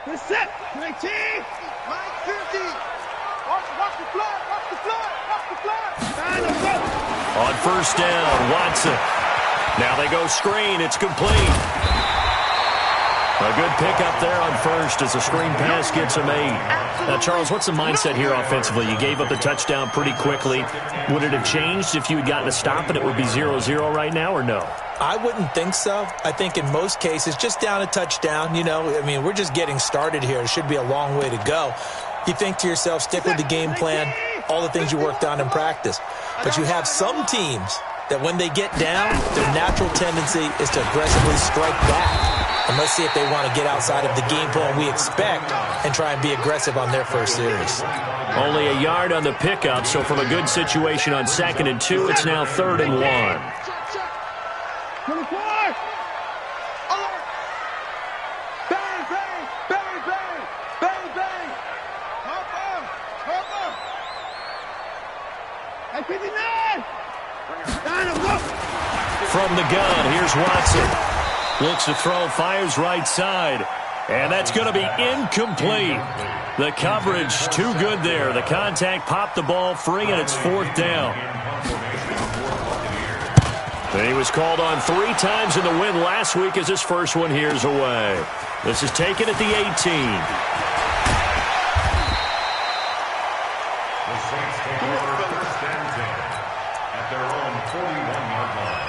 Set. 19. Mike 50. Watch the flood. Watch the flood. Watch the flood. On first down, Watson. Now they go screen. It's complete. A good pickup there on first as the screen pass gets him 8. Now, Charles, what's the mindset here offensively? You gave up the touchdown pretty quickly. Would it have changed if you had gotten a stop and it would be 0-0 right now, or no? I wouldn't think so. I think in most cases, just down a touchdown, we're just getting started here. It should be a long way to go. You think to yourself, stick with the game plan, all the things you worked on in practice. But you have some teams that when they get down, their natural tendency is to aggressively strike back. And let's see if they want to get outside of the game plan we expect and try and be aggressive on their first series. Only a yard on the pickup, so from a good situation on 2nd and 2, it's now 3rd and 1. 24. Bang, bang, bang, bang, bang, bang. Hop up. At 59. From the gun, here's Watson. Looks to throw, fires right side. And that's going to be incomplete. The coverage too good there. The contact popped the ball free, and it's 4th down. And he was called on 3 times in the win last week as his first one here's away. This is taken at the 18. The Saints take over 1st and 10 at their own 41-yard line.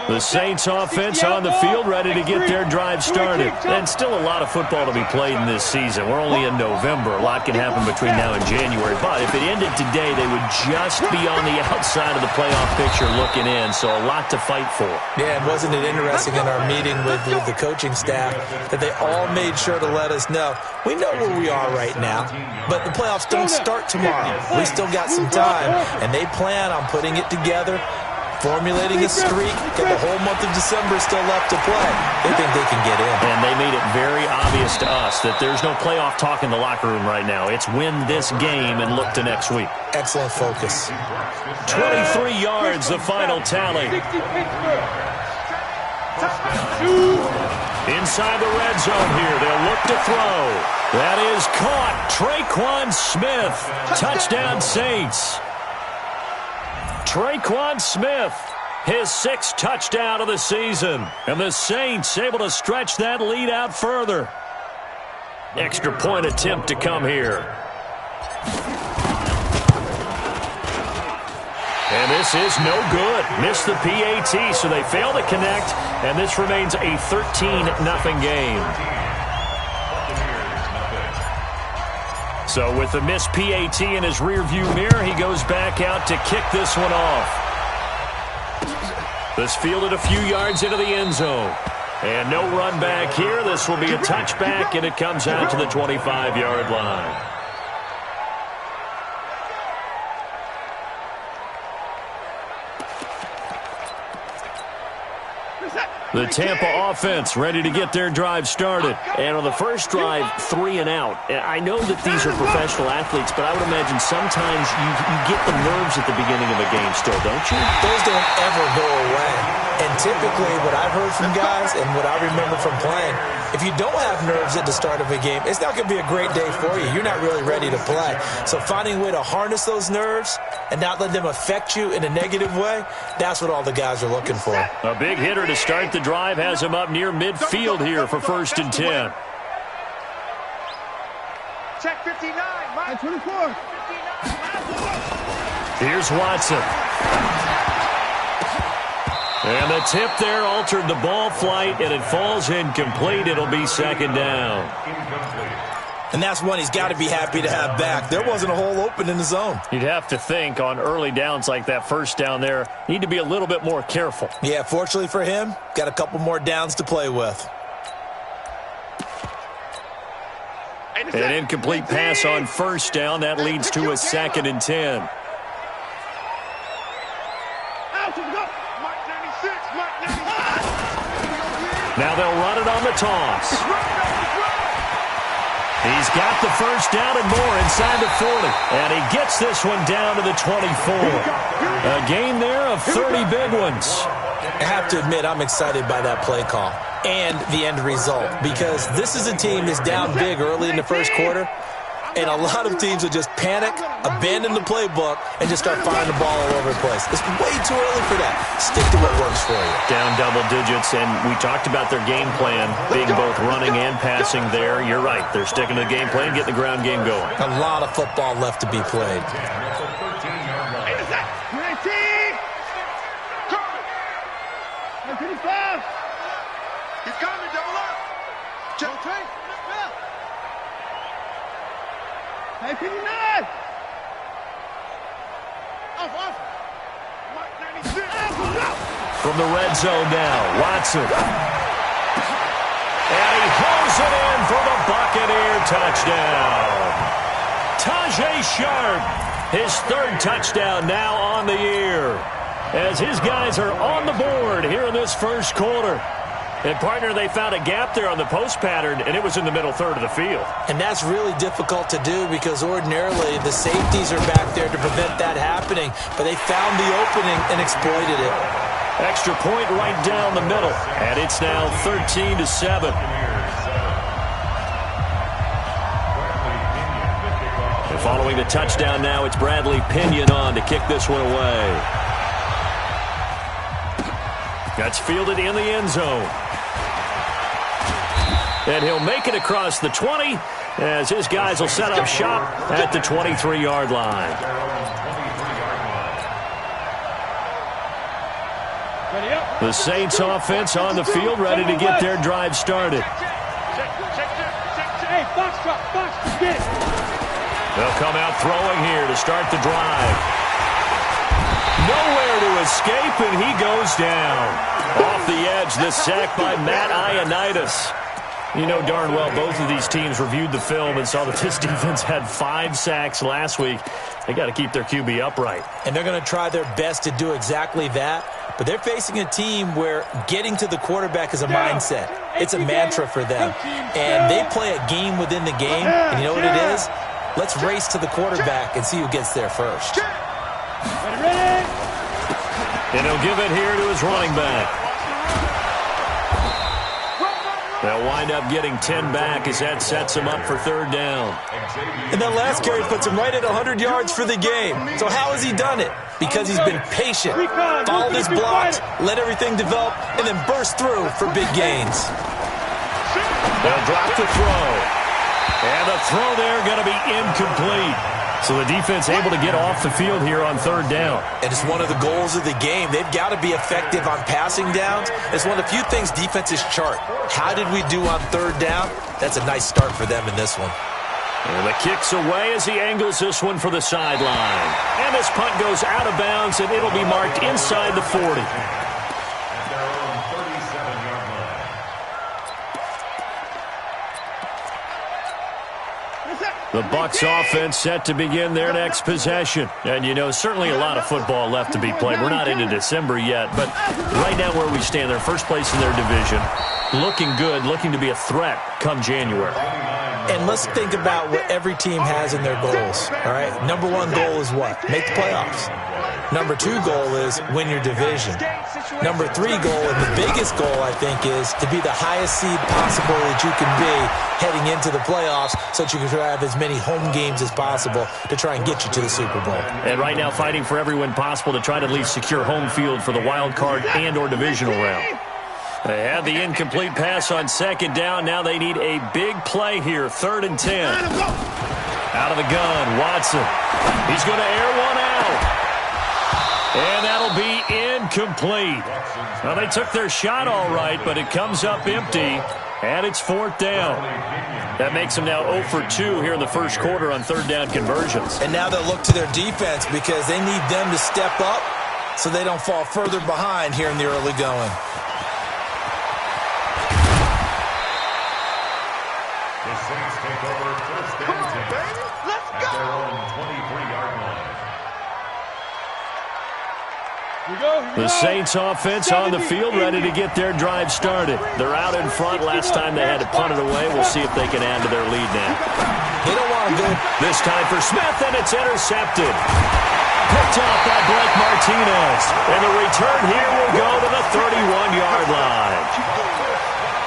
The Saints offense on the field, ready to get their drive started. And still a lot of football to be played in this season. We're only in November. A lot can happen between now and January. But if it ended today, they would just be on the outside of the playoff picture looking in. So a lot to fight for. Yeah, and wasn't it interesting in our meeting with the coaching staff that they all made sure to let us know, we know where we are right now, but the playoffs don't start tomorrow. We still got some time, and they plan on putting it together, formulating a streak, got the whole month of December still left to play. They think they can get in. And they made it very obvious to us that there's no playoff talk in the locker room right now. It's win this game and look to next week. Excellent focus. 23 yards, the final tally. Inside the red zone here, they'll look to throw. That is caught. Traquan Smith. Touchdown Saints. Traquan Smith, his 6th touchdown of the season. And the Saints able to stretch that lead out further. Extra point attempt to come here. And this is no good. Missed the PAT, so they fail to connect. And this remains a 13-0 game. So with the missed PAT in his rearview mirror, he goes back out to kick this one off. This fielded a few yards into the end zone. And no run back here. This will be a touchback, and it comes out to the 25-yard line. The Tampa offense ready to get their drive started. And on the first drive, 3 and out. I know that these are professional athletes, but I would imagine sometimes you get the nerves at the beginning of a game still, don't you? Those don't ever go away. And typically what I've heard from guys and what I remember from playing, if you don't have nerves at the start of a game, it's not going to be a great day for you. You're not really ready to play. So finding a way to harness those nerves and not let them affect you in a negative way, that's what all the guys are looking for. A big hitter to start the drive has him up near midfield here for 1st and 10. Check 59, Mike. 24. Here's Watson. And the tip there altered the ball flight, and it falls incomplete. It'll be 2nd down. And that's one he's got to be happy to have back. There wasn't a hole open in the zone. You'd have to think on early downs like that first down there, need to be a little bit more careful. Yeah, fortunately for him, got a couple more downs to play with. An incomplete pass on first down. That leads to a 2nd and 10. Now they'll run it on the toss. He's got the first down and more inside the 40. And he gets this one down to the 24. A gain there of 30 big ones. I have to admit, I'm excited by that play call and the end result, because this is a team that's down big early in the first quarter, and a lot of teams will just panic, abandon the playbook, and just start firing the ball all over the place. It's way too early for that. Stick to what works for you. Down double digits, and we talked about their game plan being both running and passing there. You're right. They're sticking to the game plan, getting the ground game going. A lot of football left to be played. He's coming, double up. Check. Hey, 59. Off. 96. From the red zone now, Watson. And he throws it in for the Buccaneer touchdown. Tajay Sharp, his third touchdown now on the year, as his guys are on the board here in this first quarter. And, partner, they found a gap there on the post pattern, and it was in the middle third of the field. And that's really difficult to do, because ordinarily the safeties are back there to prevent that happening. But they found the opening and exploited it. Extra point right down the middle. And it's now 13-7. And following the touchdown now, it's Bradley Pinion on to kick this one away. That's fielded in the end zone. And he'll make it across the 20 as his guys will set up shop at the 23-yard line. The Saints offense on the field, ready to get their drive started. They'll come out throwing here to start the drive. Nowhere to escape, and he goes down. Off the edge, the sack by Matt Ioannidis. You know darn well both of these teams reviewed the film and saw that this defense had 5 sacks last week. They got to keep their QB upright. And they're going to try their best to do exactly that. But they're facing a team where getting to the quarterback is a mindset. It's a mantra for them. And they play a game within the game. And you know what it is? Let's race to the quarterback and see who gets there first. And he'll give it here to his running back. They'll wind up getting 10 back as that sets him up for third down. And that last carry puts him right at 100 yards for the game. So how has he done it? Because he's been patient, followed his blocks, let everything develop, and then burst through for big gains. They'll drop the throw. And the throw there going to be incomplete. So the defense able to get off the field here on third down. And it's one of the goals of the game. They've got to be effective on passing downs. It's one of the few things defenses chart. How did we do on third down? That's a nice start for them in this one. And the kick's away as he angles this one for the sideline. And this punt goes out of bounds, and it'll be marked inside the 40. The Bucs offense set to begin their next possession. And, you know, certainly a lot of football left to be played. We're not into December yet, but right now where we stand, they're first place in their division. Looking good, looking to be a threat come January. And let's think about what every team has in their goals, all right? Number one goal is what? Make the playoffs. Number two goal is win your division. Number three goal, and the biggest goal, I think, is to be the highest seed possible that you can be heading into the playoffs so that you can have as many home games as possible to try and get you to the Super Bowl. And right now fighting for every win possible to try to at least secure home field for the wild card and or divisional round. They had the incomplete pass on second down. Now they need a big play here, 3rd and 10. Out of the gun, Watson. He's going to air one out. And that'll be incomplete. Now, they took their shot all right, but it comes up empty, and it's 4th down. That makes them now 0 for 2 here in the first quarter on third down conversions. And now they'll look to their defense because they need them to step up so they don't fall further behind here in the early going. The Saints take over 1st and 10 at their own 23-yard line. The Saints offense on the field, ready to get their drive started. They're out in front. Last time they had to punt it away. We'll see if they can add to their lead now. They don't want to go. This time for Smith, and it's intercepted. Picked off by Blake Martinez. And the return here will go to the 31-yard line.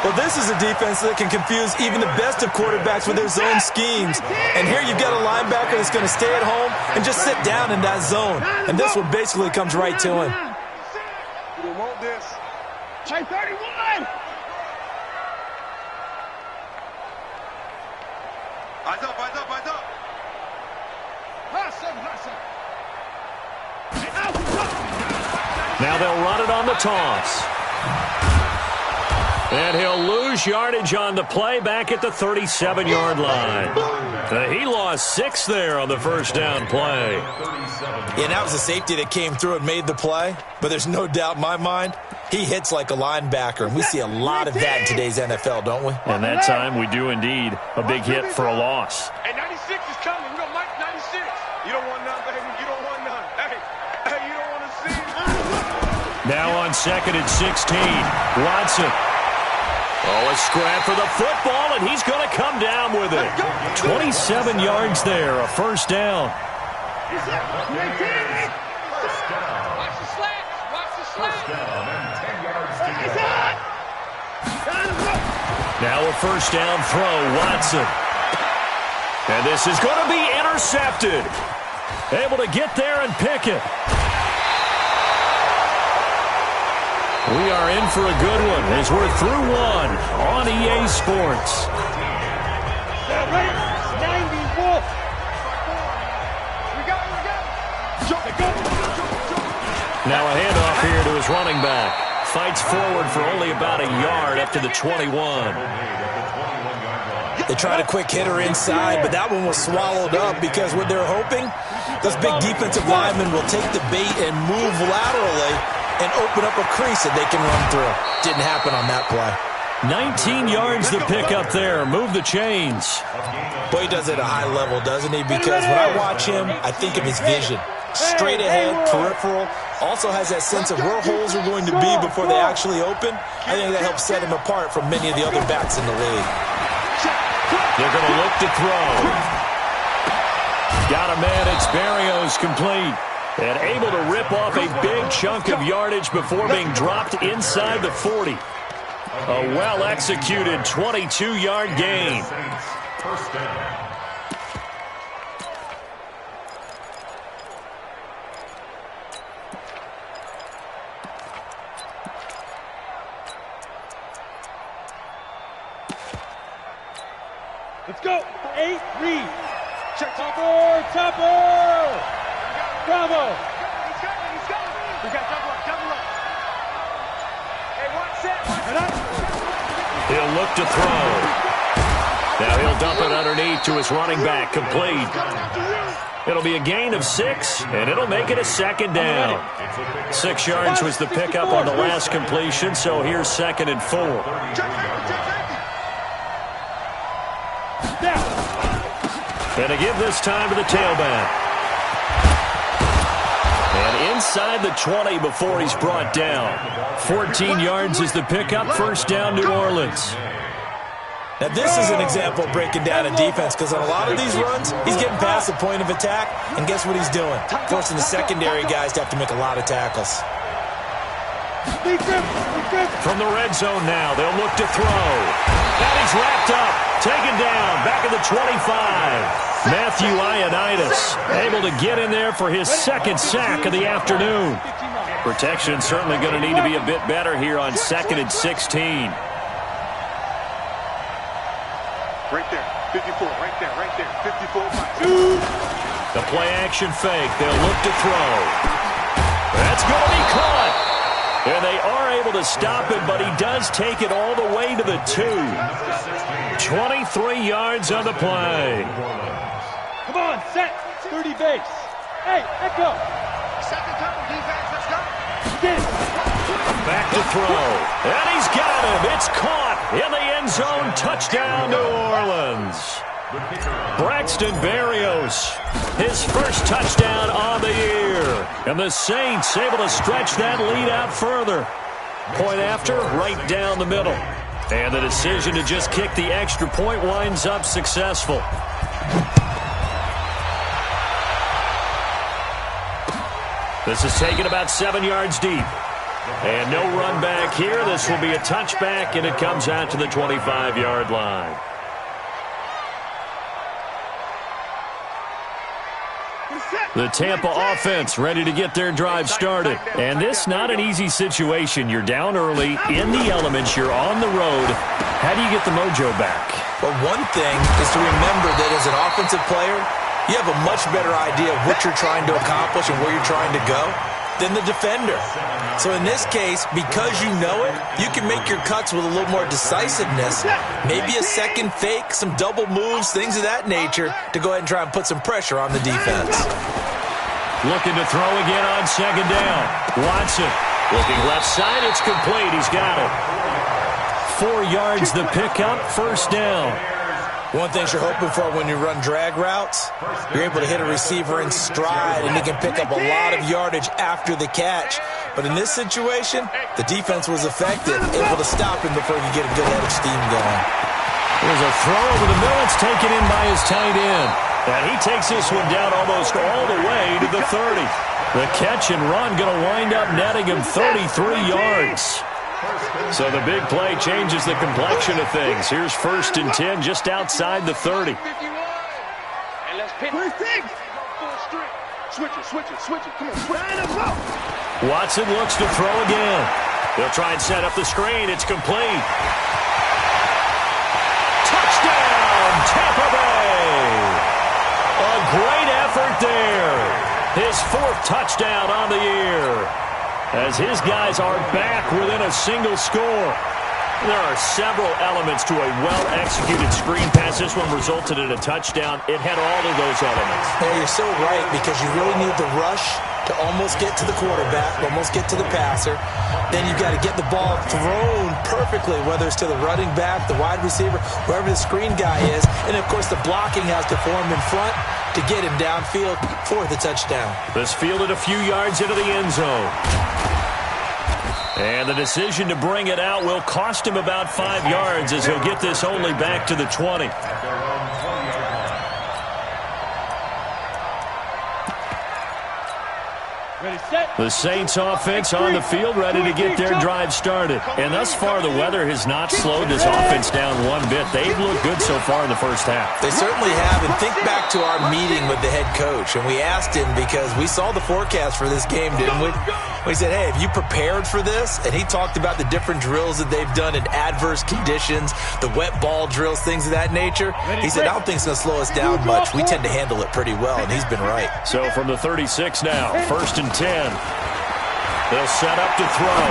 Well, this is a defense that can confuse even the best of quarterbacks with their zone schemes. And here you've got a linebacker that's going to stay at home and just sit down in that zone. And this one basically comes right to him. You don't want this. Check 31! Eyes up, eyes up, eyes up! Now they'll run it on the toss. And he'll lose yardage on the play back at the 37-yard line. He lost 6 there on the first down play. Yeah, that was a safety that came through and made the play. But there's no doubt in my mind, he hits like a linebacker. And we see a lot of that in today's NFL, don't we? And that time we do indeed. A big hit for a loss. Hey, 96 is coming. We got Mike 96. You don't want none, baby. You don't want none. Hey, you don't want to see it. Now on 2nd and 16, Watson. Oh, a scrap for the football, and he's going to come down with it. 27 yards there, a first down. Watch the slats. Watch the slats. Now a first down throw, Watson. And this is going to be intercepted. Able to get there and pick it. We are in for a good one as we're through one on EA Sports. Now a handoff here to his running back. Fights forward for only about a yard up to the 21. They tried a quick hitter inside, but that one was swallowed up because what they're hoping, those big defensive linemen will take the bait and move laterally and open up a crease that they can run through. Didn't happen on that play. 19 yards to pick up there. Move the chains. Boy, he does it at a high level, doesn't he? Because when I watch him, I think of his vision. Straight ahead, peripheral. Also has that sense of where holes are going to be before they actually open. I think that helps set him apart from many of the other backs in the league. They're going to look to throw. Got a man. It's Berrios complete. And able to rip off a big chunk of yardage before being dropped inside the 40. A well-executed 22-yard gain. First down. Let's go. 8, read. Check. Topper. Bravo. He's coming. We got double up. Hey, watch that. He'll look to throw. Now he'll dump it underneath to his running back, complete. It'll be a gain of 6, and it'll make it a second down. 6 yards was the pickup on the last completion, so here's 2nd and 4. And to give this time to the tailback. And inside the 20 before he's brought down. 14 yards is the pickup, first down, New Orleans. Now, this is an example of breaking down a defense because on a lot of these runs, he's getting past the point of attack, and guess what he's doing? Forcing the secondary guys to have to make a lot of tackles. From the red zone now, they'll look to throw. And he's wrapped up, taken down, back at the 25. Matthew Ioannidis able to get in there for his 2nd sack of the afternoon. Protection certainly going to need to be a bit better here on 2nd and 16. Right there, 54, right there, 54. The play action fake, they'll look to throw. That's going to be caught. And they are able to stop it, but he does take it all the way to the 2. 23 yards on the play. Come on, set, 30 base. Hey, echo. Second time, defense, let's go. Back to throw. And he's got him. It's caught in the end zone. Touchdown, New Orleans. Braxton Berrios, his first touchdown on the year. And the Saints able to stretch that lead out further. Point after, right down the middle. And the decision to just kick the extra point winds up successful. This is taken about 7 yards deep. And no run back here. This will be a touchback, and it comes out to the 25-yard line. The Tampa offense ready to get their drive started. And this not an easy situation. You're down early, in the elements, you're on the road. How do you get the mojo back? Well, one thing is to remember that as an offensive player, you have a much better idea of what you're trying to accomplish and where you're trying to go than the defender. So in this case, because you know it, you can make your cuts with a little more decisiveness. Maybe a second fake, some double moves, things of that nature to go ahead and try and put some pressure on the defense. Looking to throw again on second down. Watson looking left side. It's complete. He's got it. 4 yards the pickup. First down. One thing you're hoping for when you run drag routes, you're able to hit a receiver in stride, and he can pick up a lot of yardage after the catch. But in this situation, the defense was effective, able to stop him before he could get a good head of steam going. There's a throw over the middle. It's taken in by his tight end. And he takes this one down almost all the way to the 30. The catch and run going to wind up netting him 33 yards. So the big play changes the complexion of things. Here's 1st and 10 just outside the 30. Watson looks to throw again. They'll try and set up the screen. It's complete. Touchdown, Tampa Bay. A great effort there. His 4th touchdown on the year, as his guys are back within a single score. There are several elements to a well-executed screen pass. This one resulted in a touchdown. It had all of those elements. Yeah, you're so right, because you really need the rush to almost get to the quarterback, almost get to the passer. Then you've got to get the ball thrown perfectly, whether it's to the running back, the wide receiver, wherever the screen guy is. And, of course, the blocking has to form in front to get him downfield for the touchdown. This fielded a few yards into the end zone. And the decision to bring it out will cost him about 5 yards, as he'll get this only back to the 20. The Saints offense on the field, ready to get their drive started. And thus far, the weather has not slowed this offense down one bit. They've looked good so far in the first half. They certainly have. And think back to our meeting with the head coach. And we asked him, because we saw the forecast for this game, didn't we? We said, hey, have you prepared for this? And he talked about the different drills that they've done in adverse conditions, the wet ball drills, things of that nature. He said, I don't think it's going to slow us down much. We tend to handle it pretty well, and he's been right. So from the 36 now, 1st and 10. They'll set up to throw.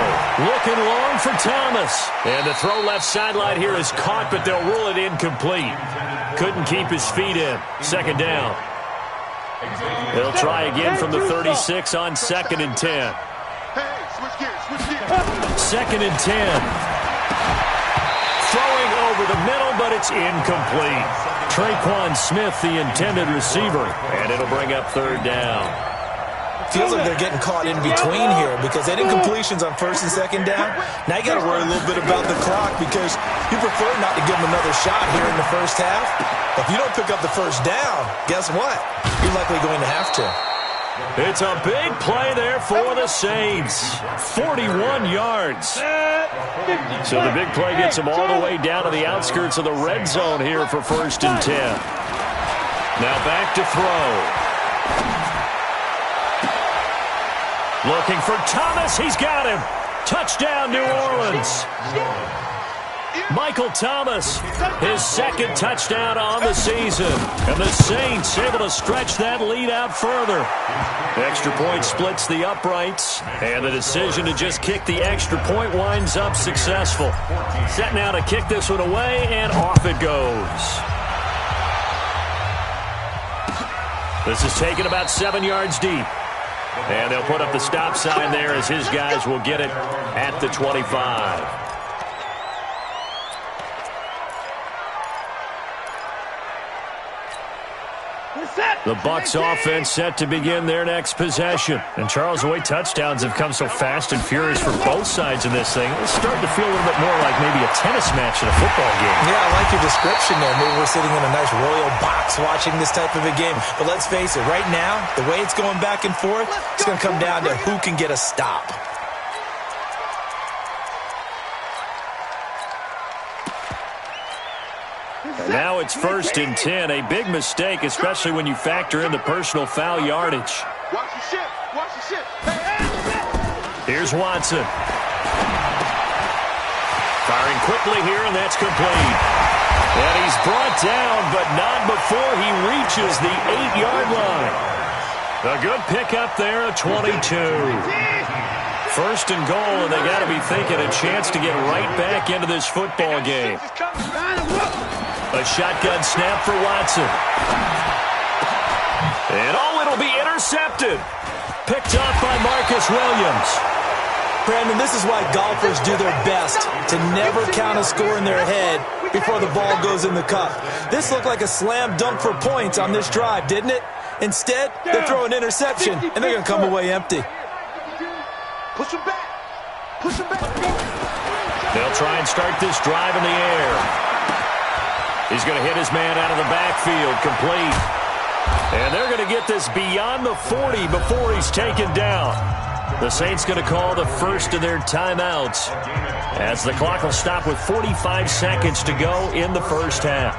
Looking long for Thomas. And the throw left sideline here is caught, but they'll rule it incomplete. Couldn't keep his feet in. Second down. They'll try again from the 36 on 2nd and 10. 2nd and 10. Throwing over the middle, but it's incomplete. Traquan Smith, the intended receiver. And it'll bring up 3rd down. Feels like they're getting caught in between here, because they had incompletions on 1st and 2nd down. Now you got to worry a little bit about the clock, because you prefer not to give them another shot here in the first half. But if you don't pick up the 1st down, guess what? You're likely going to have to. It's a big play there for the Saints. 41 yards. So the big play gets them all the way down to the outskirts of the red zone here for 1st and 10. Now back to throw. Looking for Thomas. He's got him. Touchdown, New Orleans. Michael Thomas, his 2nd touchdown on the season. And the Saints able to stretch that lead out further. Extra point splits the uprights. And the decision to just kick the extra point winds up successful. Set now to kick this one away, and off it goes. This is taken about 7 yards deep. And they'll put up the stop sign there, as his guys will get it at the 25. The Bucs offense set to begin their next possession. And Charles, the way touchdowns have come so fast and furious for both sides of this thing, it's starting to feel a little bit more like maybe a tennis match in a football game. Yeah, I like your description there. Maybe we're sitting in a nice royal box watching this type of a game. But let's face it, right now, the way it's going back and forth, it's going to come down to who can get a stop. And now it's 1st and 10. A big mistake, especially when you factor in the personal foul yardage. Watch the ship. Watch the ship. Here's Watson. Firing quickly here, and that's complete. And he's brought down, but not before he reaches the 8-yard line. A good pickup there of 22. 1st and goal, and they got to be thinking a chance to get right back into this football game. A shotgun snap for Watson. And it'll be intercepted. Picked off by Marcus Williams. Brandon, this is why golfers do their best to never count a score in their head before the ball goes in the cup. This looked like a slam dunk for points on this drive, didn't it? Instead, they throw an interception, and they're going to come away empty. Push him back. Push him back. They'll try and start this drive in the air. He's going to hit his man out of the backfield, complete. And they're going to get this beyond the 40 before he's taken down. The Saints going to call the first of their timeouts as the clock will stop with 45 seconds to go in the first half.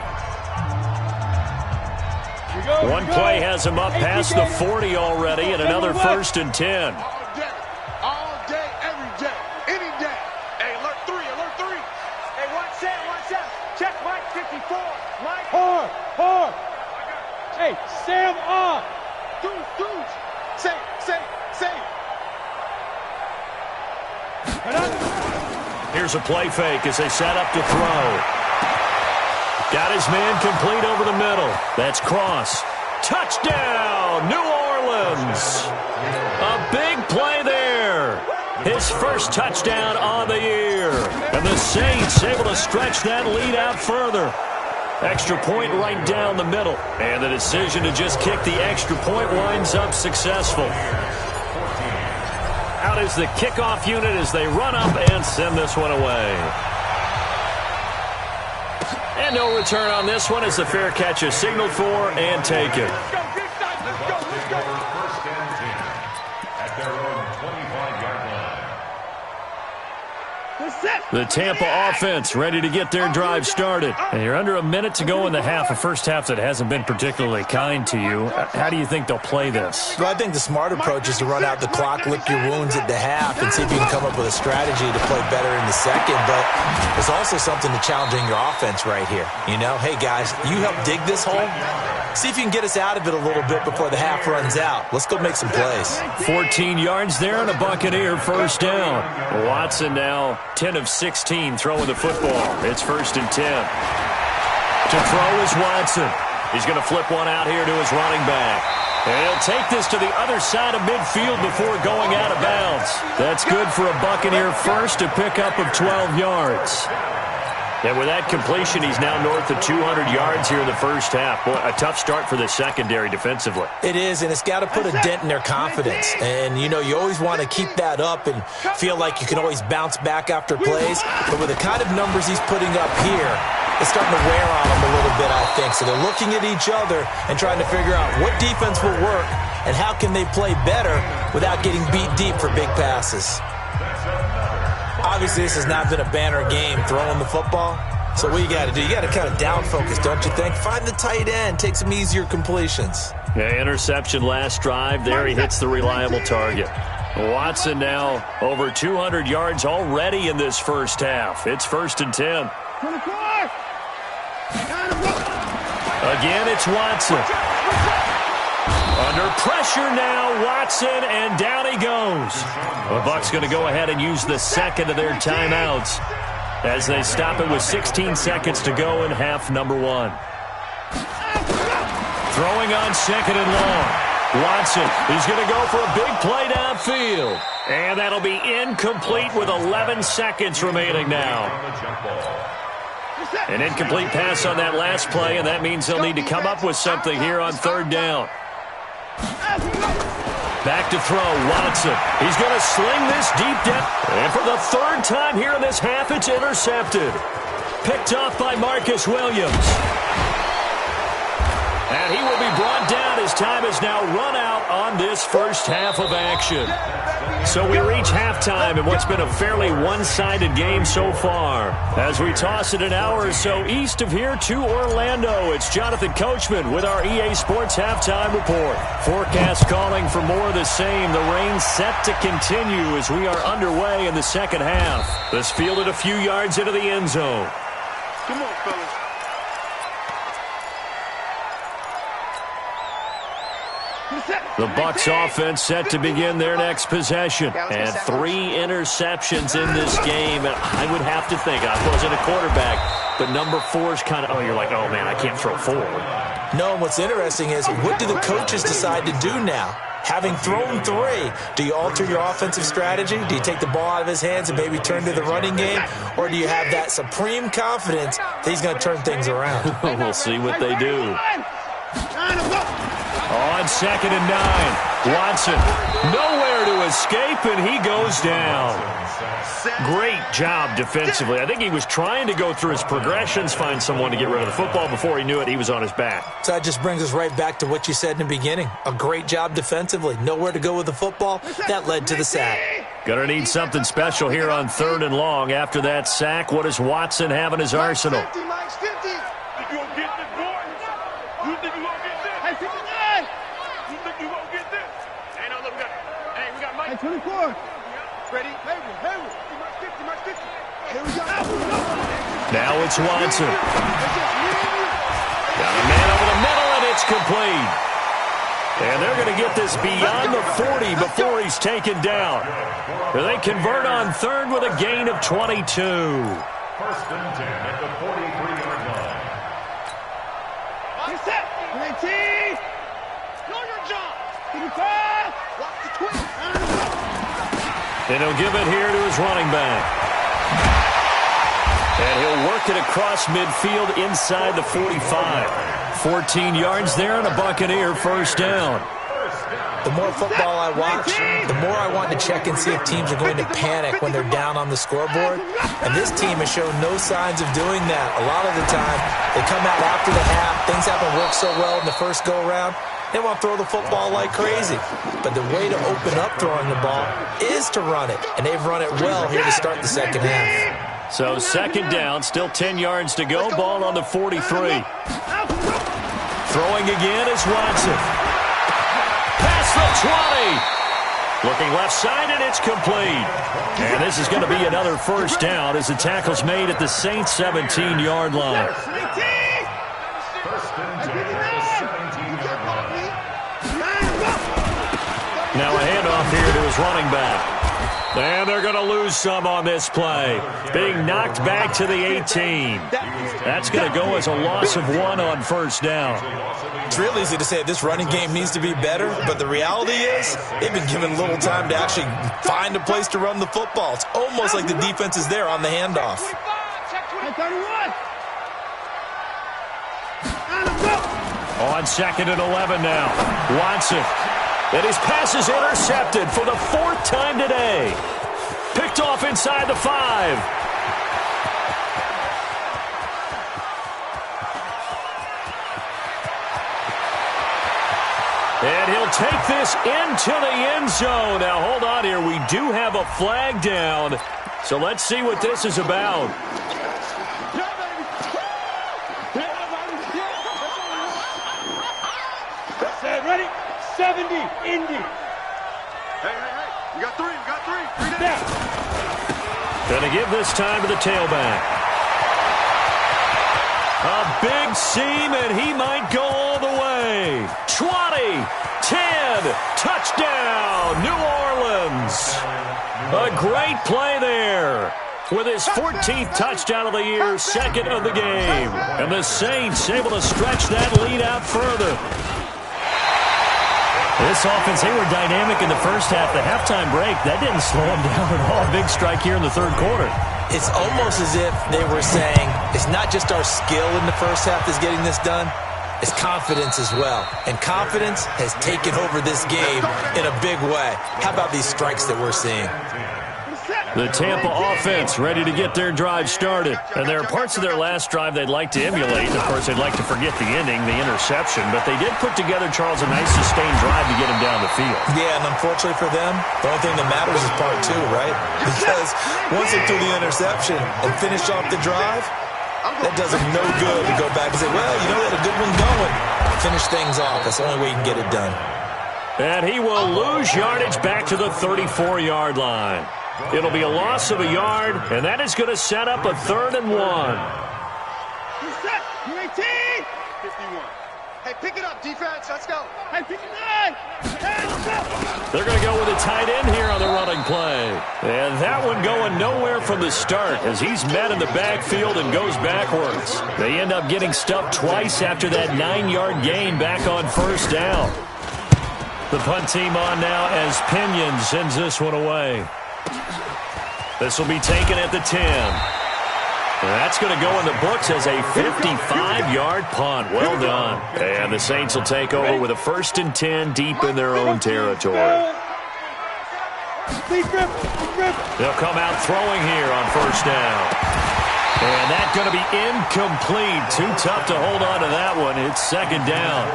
One play has him up past the 40 already, and another 1st and 10. All day, every day, any day. Hey, alert 3, alert 3. Hey, watch out. Check Mike 54. Mike. Hard. Hey, Sam on. Dudes. Say. Here's a play fake as they set up to throw. Got his man complete over the middle. That's Cross. Touchdown, New Orleans. A big play there. His first touchdown on the year. And the Saints able to stretch that lead out further. Extra point right down the middle. And the decision to just kick the extra point winds up successful. Out is the kickoff unit as they run up and send this one away. And no return on this one as the fair catch is signaled for and taken. First and 10 at their own 25-yard line. The Tampa offense ready to get their drive started. And you're under a minute to go in the half, a first half that hasn't been particularly kind to you. How do you think they'll play this? Well, I think the smart approach is to run out the clock, lick your wounds at the half, and see if you can come up with a strategy to play better in the second. But there's also something to challenging your offense right here. You know, hey, guys, you help dig this hole. See if you can get us out of it a little bit before the half runs out. Let's go make some plays. 14 yards there and a Buccaneer first down. Watson now 10 of 16 throwing the football. It's 1st and 10. To throw is Watson. He's going to flip one out here to his running back. And he'll take this to the other side of midfield before going out of bounds. That's good for a Buccaneer first, a pickup of 12 yards. And with that completion, he's now north of 200 yards here in the first half. Boy, a tough start for the secondary defensively. It is, and it's got to put a dent in their confidence. And, you know, you always want to keep that up and feel like you can always bounce back after plays. But with the kind of numbers he's putting up here, it's starting to wear on them a little bit, I think. So they're looking at each other and trying to figure out what defense will work and how can they play better without getting beat deep for big passes. Obviously, this has not been a banner game throwing the football. So what you got to do, you got to kind of down focus, don't you think? Find the tight end, take some easier completions. Yeah, interception last drive. There he hits the reliable target. Watson now over 200 yards already in this first half. It's 1st and 10. Again, it's Watson. Under pressure now, Watson, and down he goes. The Bucs going to go ahead and use the second of their timeouts as they stop it with 16 seconds to go in half number 1. Throwing on 2nd and long. Watson, he's going to go for a big play downfield. And that'll be incomplete with 11 seconds remaining now. An incomplete pass on that last play, and that means they'll need to come up with something here on third down. Back to throw, Watson. He's going to sling this deep down. And for the third time here in this half, it's intercepted. Picked off by Marcus Williams. And he will be brought down. His time is now run out on this first half of action. So we reach halftime in what's been a fairly one-sided game so far. As we toss it an hour or so east of here to Orlando, it's Jonathan Coachman with our EA Sports Halftime Report. Forecast calling for more of the same. The rain set to continue as we are underway in the second half. This fielded a few yards into the end zone. Come on, fellas. The Bucs offense set to begin their next possession. And 3 interceptions in this game. And I would have to think, I wasn't a quarterback, but number 4 is kind of, oh, you're like, oh, man, I can't throw 4. No, and what's interesting is, what do the coaches decide to do now? Having thrown 3, do you alter your offensive strategy? Do you take the ball out of his hands and maybe turn to the running game? Or do you have that supreme confidence that he's going to turn things around? We'll see what they do. On 2nd and 9, Watson nowhere to escape, and he goes down. Great job defensively. I think he was trying to go through his progressions, find someone to get rid of the football. Before he knew it, he was on his back. So that just brings us right back to what you said in the beginning. A great job defensively. Nowhere to go with the football. That led to the sack. Gonna need something special here on 3rd and long. After that sack, what does Watson have in his arsenal? Hey, 24. Ready? Hayward. Here we go. Now it's Watson. Got a man over the middle, and it's complete. And they're going to get this beyond the 40 before he's taken down. They convert on 3rd with a gain of 22. 1st and 10 at the 43-yard line. Get set. 19. Know your job. 55. Watch the twist. And he'll give it here to his running back. And he'll work it across midfield inside the 45. 14 yards there and a Buccaneer first down. The more football I watch, the more I want to check and see if teams are going to panic when they're down on the scoreboard. And this team has shown no signs of doing that. A lot of the time, they come out after the half. Things haven't worked so well in the first go-around. They want to throw the football like crazy. But the way to open up throwing the ball is to run it. And they've run it well here to start the second half. So 2nd down, still 10 yards to go. Ball on the 43. Throwing again is Watson. Past the 20. Looking left side, and it's complete. And this is going to be another first down as the tackle's made at the Saints' 17-yard line. Now a handoff here to his running back. And they're going to lose some on this play. Being knocked back to the 18. That's going to go as a loss of 1 on first down. It's real easy to say this running game needs to be better, but the reality is they've been given little time to actually find a place to run the football. It's almost like the defense is there on the handoff. On 2nd and 11 now. Watson. And his pass is intercepted for the 4th time today. Picked off inside the 5. And he'll take this into the end zone. Now, hold on here. We do have a flag down. So let's see what this is about. Ready? 70, Indy. Hey. We got 3. Down. Gonna give this time to the tailback. A big seam, and he might go all the way. 20, 10, touchdown, New Orleans. A great play there. With his 14th touchdown of the year, 2nd of the game. And the Saints able to stretch that lead out further. This offense, they were dynamic in the first half. The halftime break, that didn't slow them down at all. Big strike here in the third quarter. It's almost as if they were saying, it's not just our skill in the first half that's getting this done, it's confidence as well. And confidence has taken over this game in a big way. How about these strikes that we're seeing? The Tampa offense ready to get their drive started. And there are parts of their last drive they'd like to emulate. Of course, they'd like to forget the ending, the interception. But they did put together, Charles, a nice sustained drive to get him down the field. Yeah, and unfortunately for them, the only thing that matters is part two, right? Because once they threw the interception and finished off the drive, that does them no good to go back and say, well, you know, they had a good one going. Finish things off. That's the only way you can get it done. And he will lose yardage back to the 34-yard line. It'll be a loss of a yard, and that is going to set up a 3rd and 1. Set. 19. 51. Hey, pick it up, defense. Let's go. Hey, 59. Hey, let's go. They're going to go with a tight end here on the running play. And that one going nowhere from the start as he's met in the backfield and goes backwards. They end up getting stuffed twice after that 9-yard gain back on 1st down. The punt team on now as Pinion sends this one away. This will be taken at the 10. That's going to go in the books as a 55-yard punt. Well done. And the Saints will take over with a 1st and 10 deep in their own territory. They'll come out throwing here on 1st down. And that's going to be incomplete. Too tough to hold on to that one. It's 2nd down.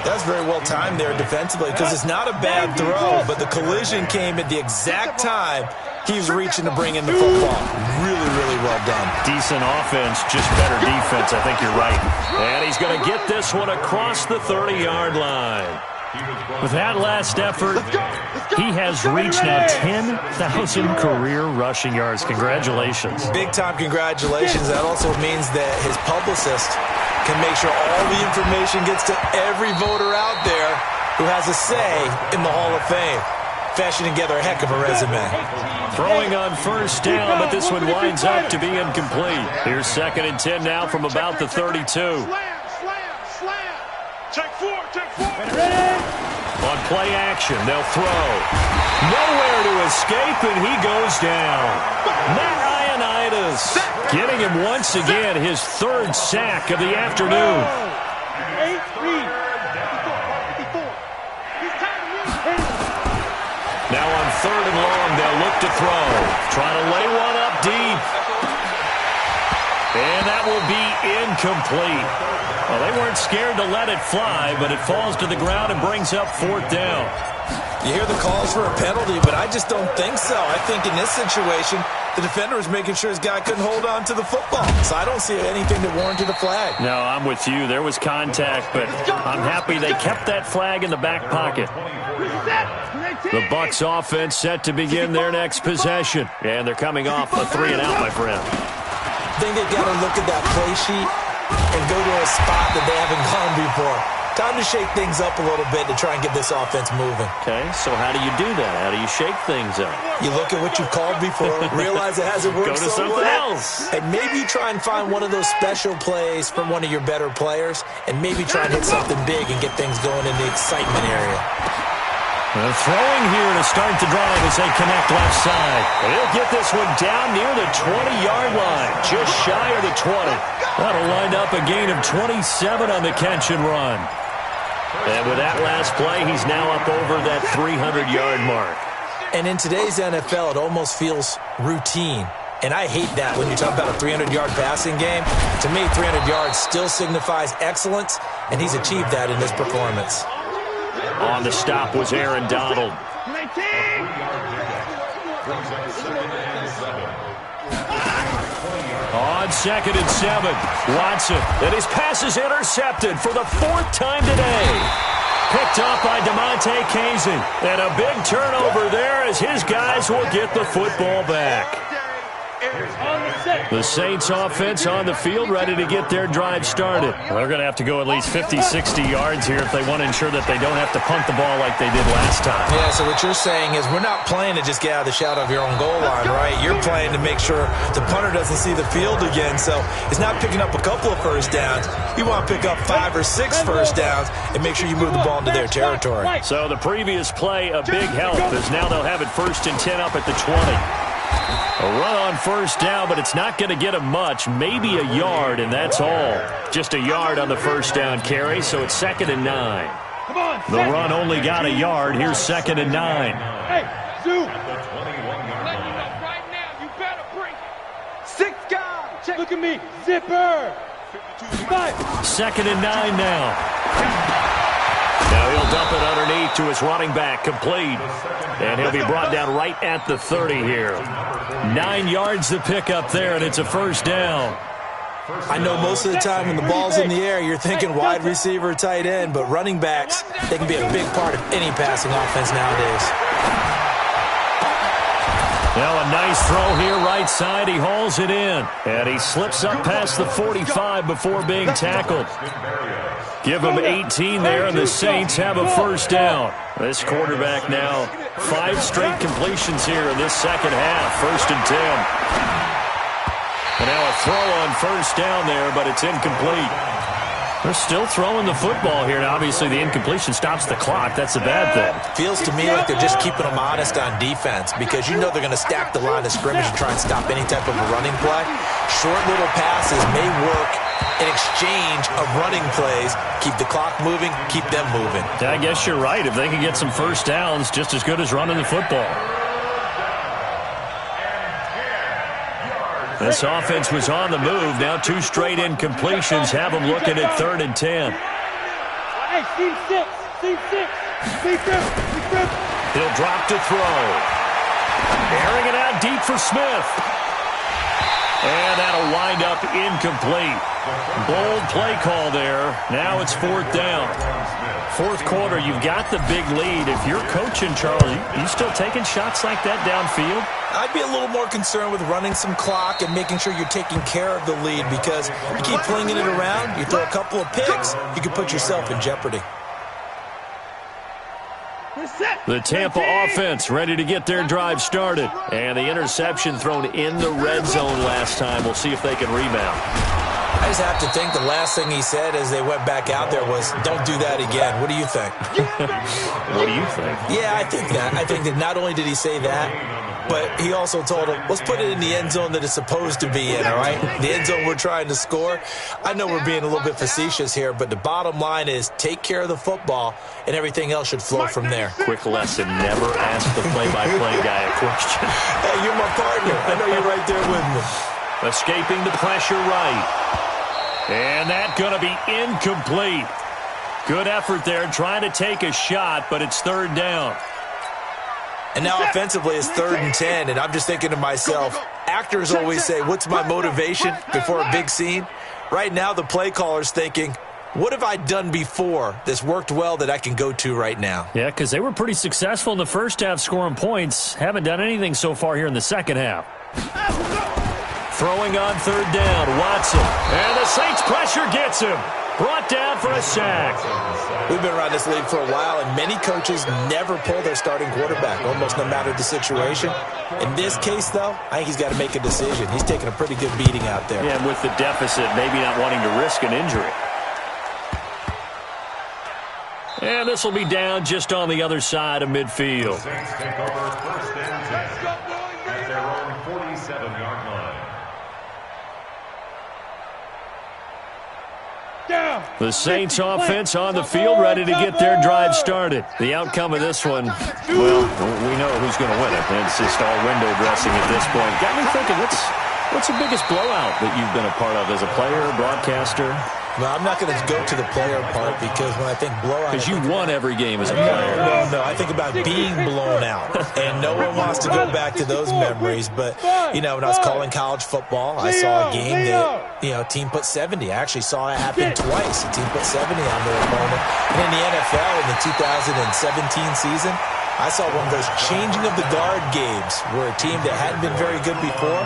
That's very well timed there defensively because it's not a bad throw, but the collision came at the exact time he was reaching to bring in the football. Really, really well done. Decent offense, just better defense. I think you're right. And he's going to get this one across the 30-yard line. With that last effort, he has reached now 10,000 career rushing yards. Congratulations. Big-time congratulations. That also means that his publicist can make sure all the information gets to every voter out there who has a say in the Hall of Fame. Fashion together a heck of a resume. Throwing on 1st down, but this one winds up to be incomplete. Here's 2nd and 10 now from about the 32. Slam. Take 4. On play action, they'll throw. Nowhere to escape, and he goes down. Matt Ioannidis getting him once again his 3rd sack of the afternoon. 8-3. Now on 3rd and long, they'll look to throw. Trying to lay one up deep. And that will be incomplete. Well, they weren't scared to let it fly, but it falls to the ground and brings up 4th down. You hear the calls for a penalty, but I just don't think so. I think in this situation, the defender was making sure his guy couldn't hold on to the football. So I don't see anything that warranted a flag. No, I'm with you. There was contact, but I'm happy they kept that flag in the back pocket. The Bucs offense set to begin their next possession. And thee coming off a 3 and out, my friend. I think they've got to look at that play sheet and go to a spot that they haven't gone before. Time to shake things up a little bit to try and get this offense moving. Okay, so how do you do that? How do you shake things up? You look at what you've called before, realize it hasn't worked so well. Go to something else. And maybe you try and find one of those special plays from one of your better players, and maybe try and hit something big and get things going in the excitement area. Throwing here to start the drive as they connect left side. They'll get this one down near the 20-yard line, just shy of the 20. That'll wind up a gain of 27 on the catch and run. And with that last play, he's now up over that 300-yard mark. And in today's NFL, it almost feels routine. And I hate that when you talk about a 300-yard passing game. To me, 300 yards still signifies excellence, and he's achieved that in this performance. On the stop was Aaron Donald. On 2nd and 7, Watson, and his pass is intercepted for the 4th time today. Picked up by DeMonte Kazin, and a big turnover there as his guys will get the football back. The Saints offense on the field, ready to get their drive started. They're going to have to go at least 50, 60 yards here if they want to ensure that they don't have to punt the ball like they did last time. Yeah, so what you're saying is we're not playing to just get out of the shadow of your own goal line, right? You're playing to make sure the punter doesn't see the field again. So it's not picking up a couple of first downs. You want to pick up 5 or 6 first downs and make sure you move the ball into their territory. So the previous play, a big help, as now they'll have it 1st and 10 up at the 20. A run on first down, but it's not going to get him much. Maybe a yard, and that's all. Just a yard on the first down carry, so it's 2nd and 9. The run only got a yard. Here's 2nd and 9. Hey, Zoo. Let you know right now, you better bring it. 6 guys. Check. Look at me. Zipper. 2nd and 9 now. Now he'll dump it underneath to his running back, complete. And he'll be brought down right at the 30 here. 9 yards to pick up there, and it's a first down. I know most of the time when the ball's in the air, you're thinking wide receiver, tight end, but running backs, they can be a big part of any passing offense nowadays. Now a nice throw here, right side. He hauls it in, and he slips up past the 45 before being tackled. Give him 18 there, and the Saints have a first down. This quarterback now 5 straight completions here in this second half. 1st and 10. And now a throw on first down there, but it's incomplete. They're still throwing the football here. Now, obviously, the incompletion stops the clock. That's a bad thing. Feels to me like they're just keeping them honest on defense because you know they're going to stack the line of scrimmage and try and stop any type of a running play. Short little passes may work in exchange of running plays. Keep the clock moving, keep them moving. I guess you're right. If they can get some first downs, just as good as running the football. This offense was on the move. Now 2 straight incompletions have them looking at 3rd and 10. Hey, team 6. Team 6. He'll drop to throw. Airing it out deep for Smith. And that'll wind up incomplete. Bold play call there. Now it's 4th down. 4th quarter, you've got the big lead. If you're coaching, Charles, you still taking shots like that downfield? I'd be a little more concerned with running some clock and making sure you're taking care of the lead because you keep flinging it around, you throw a couple of picks, you can put yourself in jeopardy. The Tampa offense ready to get their drive started. And the interception thrown in the red zone last time. We'll see if they can rebound. I just have to think the last thing he said as they went back out there was, don't do that again. What do you think? What do you think? Yeah, I think that. I think that not only did he say that, but he also told him, let's put it in the end zone that it's supposed to be in, all right? The end zone we're trying to score. I know we're being a little bit facetious here, but the bottom line is take care of the football, and everything else should flow from there. Quick lesson, never ask the play-by-play guy a question. Hey, you're my partner. I know you're right there with me. Escaping the pressure right. And that's going to be incomplete. Good effort there, trying to take a shot, but it's 3rd down. And now offensively it's 3rd and 10, and I'm just thinking to myself, actors always say, what's my motivation before a big scene? Right now the play caller's thinking, what have I done before that's worked well that I can go to right now? Yeah, because they were pretty successful in the first half scoring points. Haven't done anything so far here in the second half. Throwing on 3rd down, Watson. And the Saints pressure gets him. Brought down for a sack. We've been around this league for a while, and many coaches never pull their starting quarterback, almost no matter the situation. In this case, though, I think he's got to make a decision. He's taking a pretty good beating out there. Yeah, and with the deficit, maybe not wanting to risk an injury. And this will be down just on the other side of midfield. The Saints take over 1st and 10 at their own 47-yard line. The Saints offense on the field ready to get their drive started. The outcome of this one, well, we know who's going to win it. It's just all window dressing at this point. Got me thinking, what's the biggest blowout that you've been a part of as a player, broadcaster? No, I'm not going to go to the player part because when I think blowout... Because you won every game as a player. No. I think about being blown out. And no one wants to go back to those memories. But, you know, when I was calling college football, I saw a game that, you know, team put 70. I actually saw it happen twice. A team put 70 on their opponent. And in the NFL in the 2017 season, I saw one of those changing of the guard games where a team that hadn't been very good before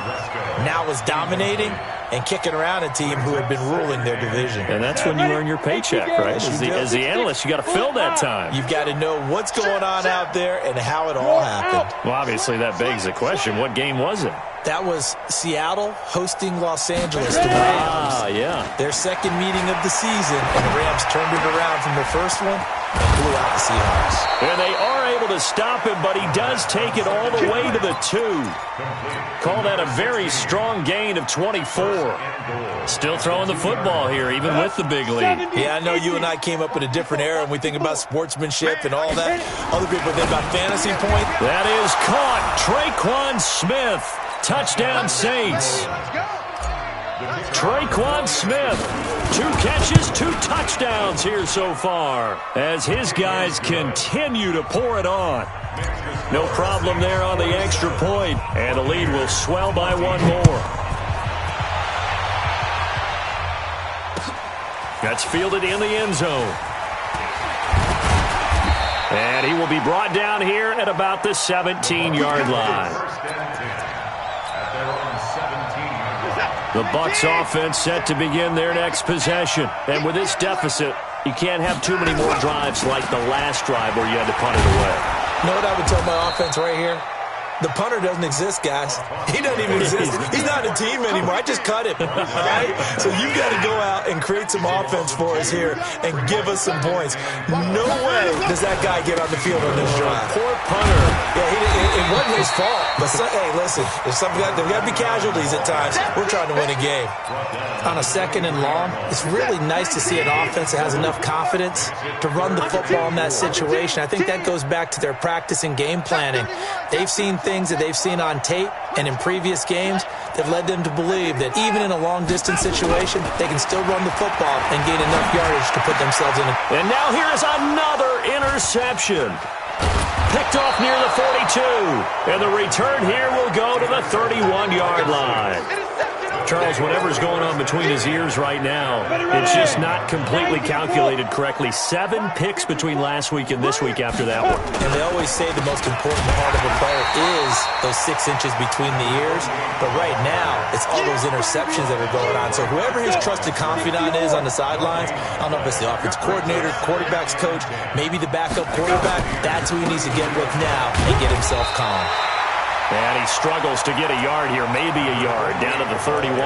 now was dominating and kicking around a team who had been ruling their division. And that's when you earn your paycheck, right? As the analyst, you got to fill that time. You've got to know what's going on out there and how it all happened. Well, obviously, that begs the question, what game was it? That was Seattle hosting Los Angeles, the Rams. Yeah. Their second meeting of the season, and the Rams turned it around from their first one and blew out the Seahawks. And they are able to stop him, but he does take it all the way to the 2. Call that a very strong gain of 24. Still throwing the football here, even with the big lead. Yeah, I know you and I came up in a different era, and we think about sportsmanship and all that. Other people think about fantasy point. That is caught. Traquan Smith. Touchdown, Saints. Traquan Smith. 2 catches, 2 touchdowns here so far as his guys continue to pour it on. No problem there on the extra point, and the lead will swell by 1 more. That's fielded in the end zone. And he will be brought down here at about the 17-yard line. The Bucs offense set to begin their next possession. And with this deficit, you can't have too many more drives like the last drive where you had to punt it away. You know what I would tell my offense right here? The punter doesn't exist, guys. He doesn't even exist. He's not a team anymore. I just cut him. All right? So you've got to go out and create some offense for us here and give us some points. No way does that guy get on the field on this drive. Poor punter. Yeah, it wasn't his fault. But, hey, listen, there's got to be casualties at times. We're trying to win a game. On a 2nd and long, it's really nice to see an offense that has enough confidence to run the football in that situation. I think that goes back to their practice and game planning. They've seen things that they've seen on tape and in previous games that led them to believe that even in a long-distance situation, they can still run the football and gain enough yardage to put themselves in a... And now here is another interception. Picked off near the 42. And the return here will go to the 31-yard line. Charles, whatever's going on between his ears right now, it's just not completely calculated correctly. 7 picks between last week and this week after that one. And they always say the most important part of a player is those 6 inches between the ears. But right now, it's all those interceptions that are going on. So whoever his trusted confidant is on the sidelines, I don't know if it's the offense coordinator, quarterback's coach, maybe the backup quarterback, that's who he needs to get with now and get himself calm. And he struggles to get a yard here, maybe a yard, down to the 31.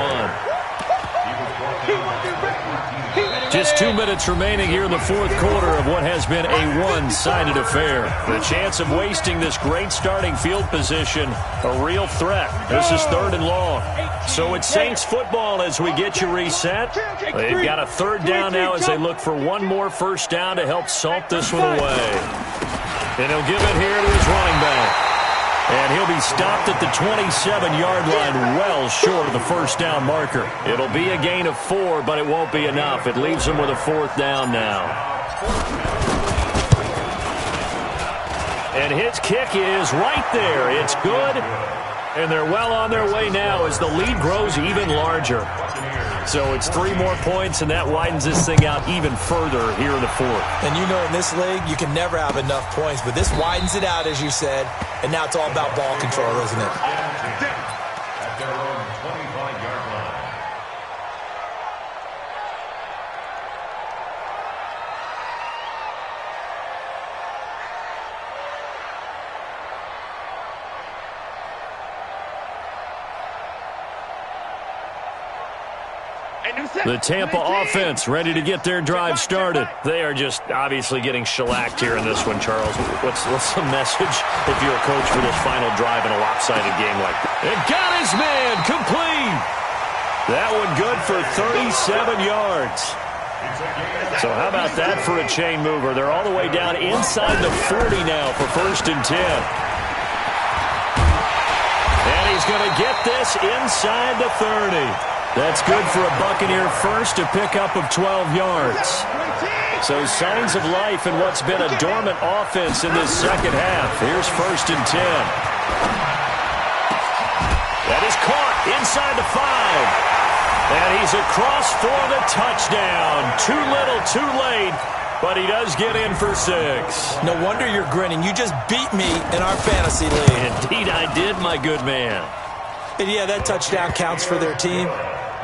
Just 2 minutes remaining here in the 4th quarter of what has been a one-sided affair. The chance of wasting this great starting field position, a real threat. This is 3rd and long. So it's Saints football as we get you reset. They've got a 3rd down now as they look for one more first down to help salt this one away. And he'll give it here to his running back. And he'll be stopped at the 27-yard line, well short of the first down marker. It'll be a gain of 4, but it won't be enough. It leaves him with a 4th down now. And his kick is right there. It's good. And they're well on their way now as the lead grows even larger. So it's 3 more points, and that widens this thing out even further here in the 4th. And you know in this league, you can never have enough points, but this widens it out, as you said, and now it's all about ball control, isn't it? At their own 25-yard line. The Tampa offense ready to get their drive started. They are just obviously getting shellacked here in this one, Charles. What's the message if you're a coach for this final drive in a lopsided game like that? And got his man complete. That one good for 37 yards. So how about that for a chain mover? They're all the way down inside the 40 now for 1st and 10. And he's going to get this inside the 30. That's good for a Buccaneer first, a pickup of 12 yards. So signs of life in what's been a dormant offense in this second half. Here's 1st and 10. That is caught inside the 5. And he's across for the touchdown. Too little, too late. but he does get in for 6. No wonder you're grinning. You just beat me in our fantasy league. Indeed I did, my good man. And yeah, that touchdown counts for their team,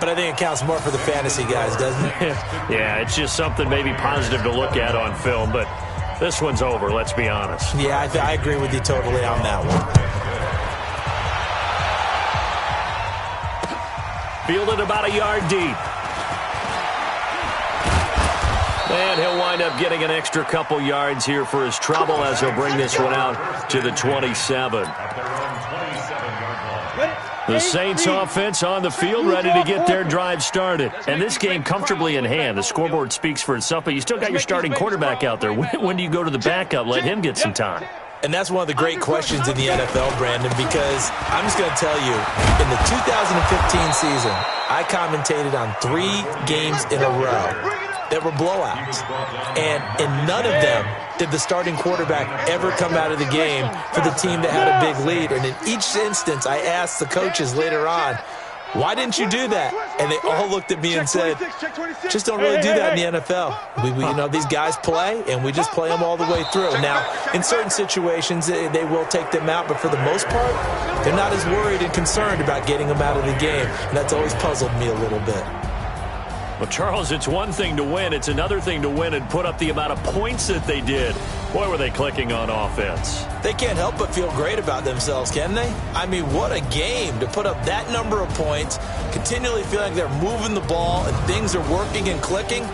but I think it counts more for the fantasy guys, doesn't it? Yeah, it's just something maybe positive to look at on film, but this one's over, let's be honest. Yeah, I agree with you totally on that one. Fielded about a yard deep. And he'll wind up getting an extra couple yards here for his trouble as he'll bring this one out to the 27. The Saints offense on the field ready to get their drive started. And this game comfortably in hand. The scoreboard speaks for itself, but you still got your starting quarterback out there. When do you go to the backup? Let him get some time. And that's one of the great questions in the NFL, Brandon, because I'm just going to tell you, in the 2015 season, I commentated on 3 games in a row that were blowouts. And in none of them did the starting quarterback ever come out of the game for the team that had a big lead. And in each instance, I asked the coaches later on, why didn't you do that? And they all looked at me and said, just don't really do that in the NFL. You know, these guys play, and we just play them all the way through. Now, in certain situations, they will take them out, but for the most part, they're not as worried and concerned about getting them out of the game. And that's always puzzled me a little bit. Well, Charles, it's one thing to win. It's another thing to win and put up the amount of points that they did. Boy, were they clicking on offense. They can't help but feel great about themselves, can they? I mean, what a game to put up that number of points, continually feeling like they're moving the ball and things are working and clicking.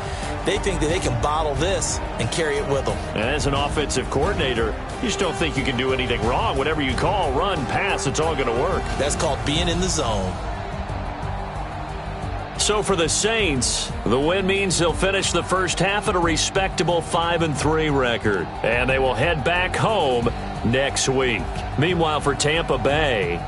They think that they can bottle this and carry it with them. And as an offensive coordinator, you just don't think you can do anything wrong. Whatever you call, run, pass, it's all going to work. That's called being in the zone. So for the Saints, the win means they'll finish the first half at a respectable 5-3 record. And they will head back home next week. Meanwhile, for Tampa Bay,